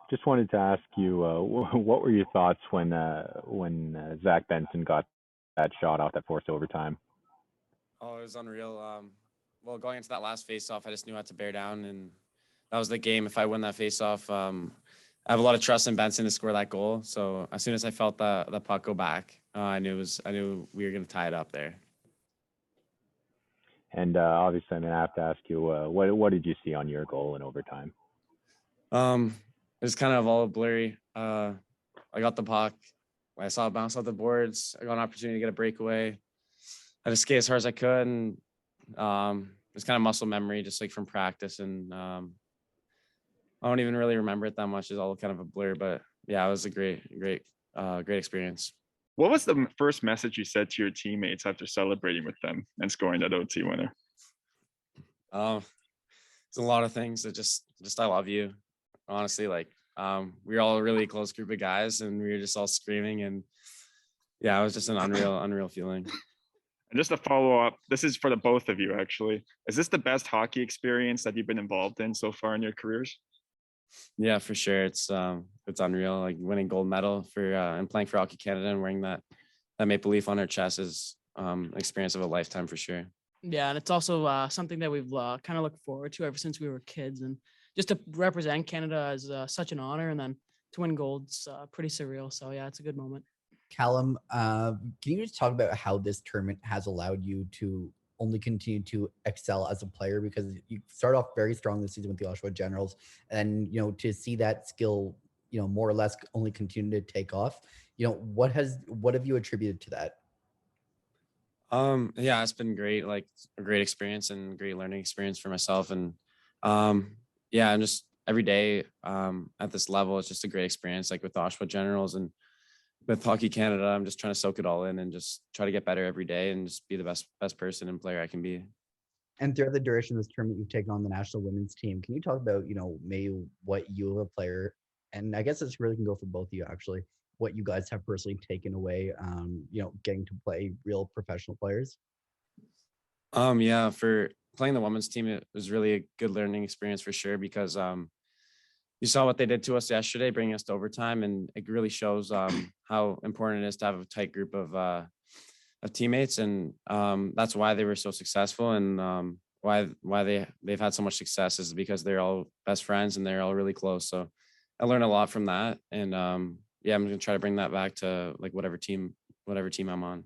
Just wanted to ask you, what were your thoughts when Zach Benson got that shot off that forced overtime? Oh, it was unreal. Well, going into that last face-off, I just knew I had to bear down, and that was the game. If I win that face-off, I have a lot of trust in Benson to score that goal. So as soon as I felt the puck go back, I knew we were going to tie it up there. And obviously, I'm gonna have to ask you, what did you see on your goal in overtime? It was kind of all blurry. I got the puck. I saw it bounce off the boards. I got an opportunity to get a breakaway. I just skate as hard as I could, and it's kind of muscle memory, just like from practice. And I don't even really remember it that much. It's all kind of a blur, but yeah, it was a great experience. What was the first message you said to your teammates after celebrating with them and scoring that OT winner? It's a lot of things that just I love you. Honestly, like we were all a really close group of guys, and we were just all screaming, and yeah, it was just an unreal feeling. And just to follow up, this is for the both of you actually. Is this the best hockey experience that you've been involved in so far in your careers? Yeah, for sure. It's unreal. Like winning gold medal for and playing for Hockey Canada and wearing that maple leaf on our chest is experience of a lifetime for sure. Yeah, and it's also something that we've kind of looked forward to ever since we were kids, and just to represent Canada is such an honor, and then to win gold's pretty surreal. So yeah, it's a good moment. Calum, can you just talk about how this tournament has allowed you to only continue to excel as a player? Because you start off very strong this season with the Oshawa Generals, and to see that skill, more or less only continue to take off. What have you attributed to that? Yeah, it's been great, like a great experience and great learning experience for myself. And yeah, I'm just every day at this level, it's just a great experience, like with the Oshawa Generals and with Hockey Canada. I'm just trying to soak it all in and just try to get better every day and just be the best person and player I can be. And throughout the duration of this tournament, you've taken on the national women's team. Can you talk about, maybe what you as a player, and I guess this really can go for both of you actually, what you guys have personally taken away, getting to play real professional players? Yeah, for playing the women's team, it was really a good learning experience for sure, because you saw what they did to us yesterday, bringing us to overtime, and it really shows how important it is to have a tight group of teammates, and that's why they were so successful, and why they've had so much success is because they're all best friends and they're all really close. So I learned a lot from that, and yeah, I'm gonna try to bring that back to like whatever team I'm on.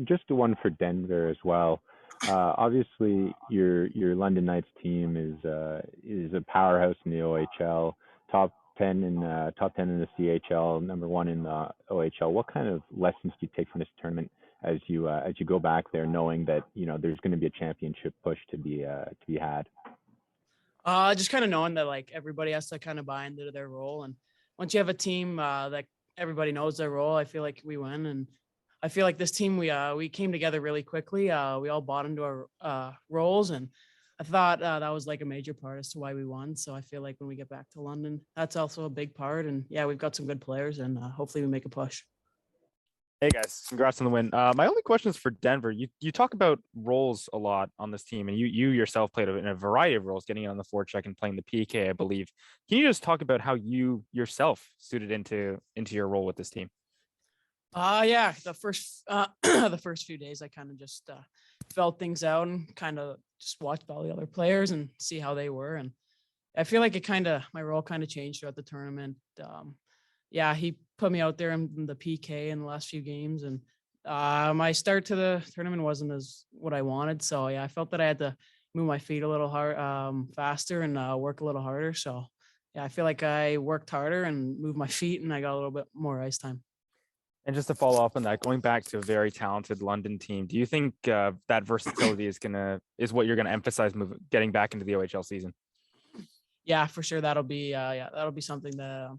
Just one for Denver as well. Obviously, your London Knights team is a powerhouse in the OHL, top 10 in the CHL, number one in the OHL. What kind of lessons do you take from this tournament as you go back there, knowing that there's going to be a championship push to be had? Just kind of knowing that like everybody has to kind of buy into their role, and once you have a team that everybody knows their role, I feel like we win. And I feel like this team, we came together really quickly. We all bought into our roles, and I thought that was like a major part as to why we won. So I feel like when we get back to London, that's also a big part. And yeah, we've got some good players, and hopefully we make a push. Hey guys, congrats on the win. My only question is for Denver. You talk about roles a lot on this team, and you yourself played in a variety of roles, getting on the forecheck and playing the PK, I believe. Can you just talk about how you yourself suited into your role with this team? Yeah, the first few days I kind of just felt things out and kind of just watched all the other players and see how they were, and I feel like my role kind of changed throughout the tournament. Yeah, he put me out there in the PK in the last few games, and my start to the tournament wasn't as what I wanted. So yeah, I felt that I had to move my feet a little faster and work a little harder. So yeah, I feel like I worked harder and moved my feet, and I got a little bit more ice time. And just to follow up on that, going back to a very talented London team, do you think that versatility is what you're gonna emphasize getting back into the OHL season? Yeah, for sure. That'll be something that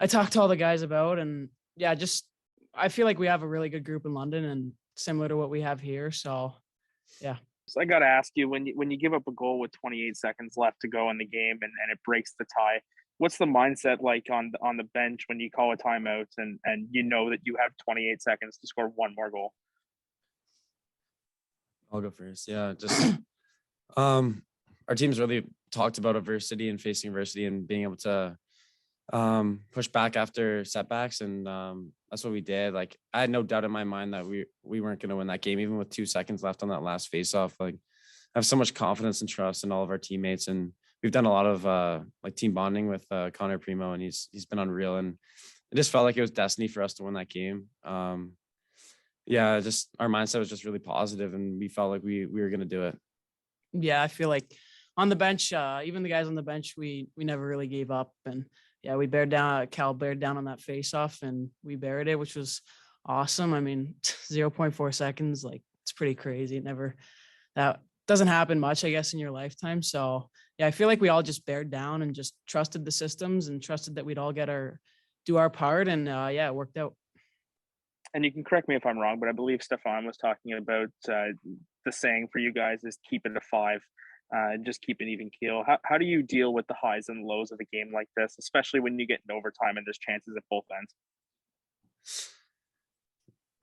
I talked to all the guys about, and yeah, just I feel like we have a really good group in London and similar to what we have here. So yeah. So I got to ask you, when you give up a goal with 28 seconds left to go in the game and it breaks the tie, what's the mindset like on the bench when you call a timeout and you know that you have 28 seconds to score one more goal? I'll go first. Yeah, just I our team's really talked about adversity and facing adversity and being able to push back after setbacks, and that's what we did. Like, I had no doubt in my mind that we weren't going to win that game, even with 2 seconds left on that last faceoff. Like, I have so much confidence and trust in all of our teammates, and we've done a lot of like team bonding with Connor Primo, and he's been unreal, and it just felt like it was destiny for us to win that game. Yeah, just our mindset was just really positive, and we felt like we were going to do it. Yeah, I feel like on the bench, even the guys on the bench, we never really gave up, and yeah, we bared down. Cal bared down on that face off, and we buried it, which was awesome. I mean, 0.4 seconds, like, it's pretty crazy. That doesn't happen much, I guess, in your lifetime. So yeah, I feel like we all just bared down and just trusted the systems and trusted that we'd all do our part, and yeah, it worked out. And you can correct me if I'm wrong, but I believe Stéphane was talking about the saying for you guys is keep it a 5, just keep an even keel. How do you deal with the highs and lows of a game like this, especially when you get in overtime and there's chances at both ends?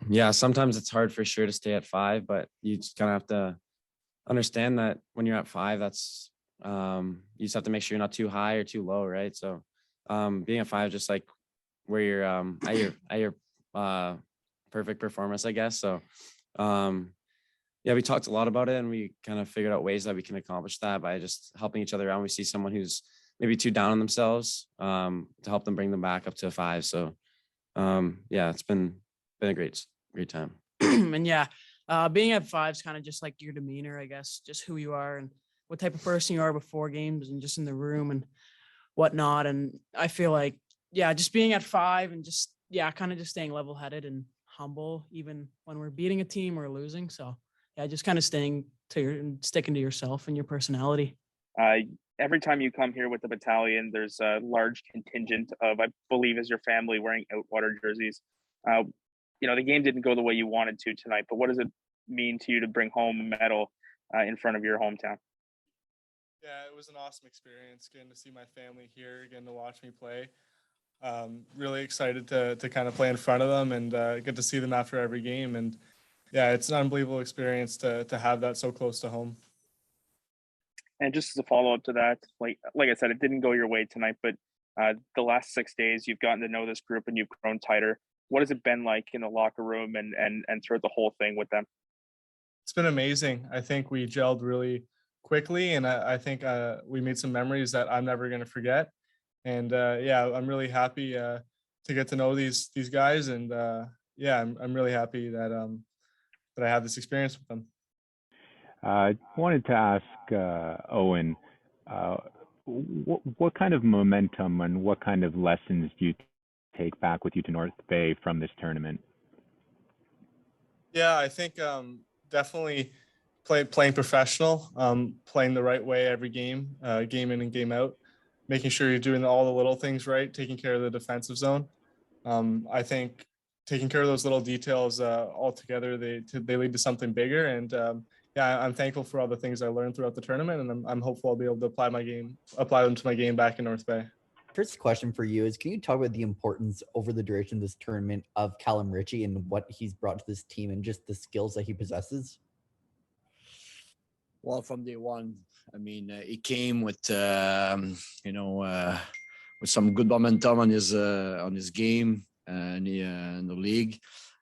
Yeah, sometimes it's hard for sure to stay at 5, but you just kind of have to understand that when you're at 5, that's you just have to make sure you're not too high or too low, right? So being at 5, just like where you're at your perfect performance, I guess. So yeah, we talked a lot about it, and we kind of figured out ways that we can accomplish that by just helping each other out. We see someone who's maybe too down on themselves to help them bring them back up to a 5. So yeah, it's been a great time. And yeah, being at 5 is kind of just like your demeanor, I guess, just who you are and what type of person you are before games and just in the room and whatnot. And I feel like, yeah, just being at 5 and just, yeah, kind of just staying level-headed and humble, even when we're beating a team or losing. So yeah, just kind of sticking to yourself and your personality. Every time you come here with the battalion, there's a large contingent of, I believe, is your family wearing Outwater jerseys. The game didn't go the way you wanted to tonight, but what does it mean to you to bring home a medal in front of your hometown? Yeah, it was an awesome experience getting to see my family here, getting to watch me play. Really excited to kind of play in front of them and get to see them after every game. And yeah, it's an unbelievable experience to have that so close to home. And just as a follow-up to that, like I said, it didn't go your way tonight, but the last 6 days you've gotten to know this group and you've grown tighter. What has it been like in the locker room and throughout the whole thing with them? It's been amazing. I think we gelled really quickly, and I think we made some memories that I'm never going to forget. And yeah, I'm really happy to get to know these guys, and yeah, I'm really happy that I had this experience with them. I wanted to ask Owen, what kind of momentum and what kind of lessons do you take back with you to North Bay from this tournament? Yeah, I think definitely playing professional, playing the right way every game, game in and game out, making sure you're doing all the little things right, taking care of the defensive zone. I think taking care of those little details all together, they lead to something bigger. And yeah, I'm thankful for all the things I learned throughout the tournament, and I'm hopeful I'll be able to apply them to my game back in North Bay. First question for you is, can you talk about the importance over the duration of this tournament of Calun Ritchie and what he's brought to this team and just the skills that he possesses? Well, from day one, I mean, he came with with some good momentum on his game and in the league,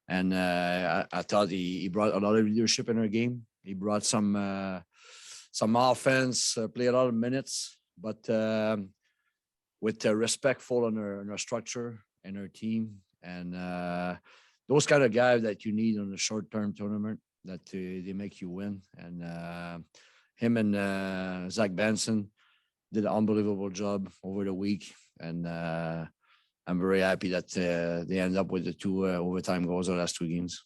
and I thought he brought a lot of leadership in our game. He brought some offense, played a lot of minutes, but with respectful in our structure and our team, and those kind of guys that you need on a short-term tournament that they make you win. And him and Zach Benson did an unbelievable job over the week, and I'm very happy that they end up with the 2 overtime goals the last 2 games.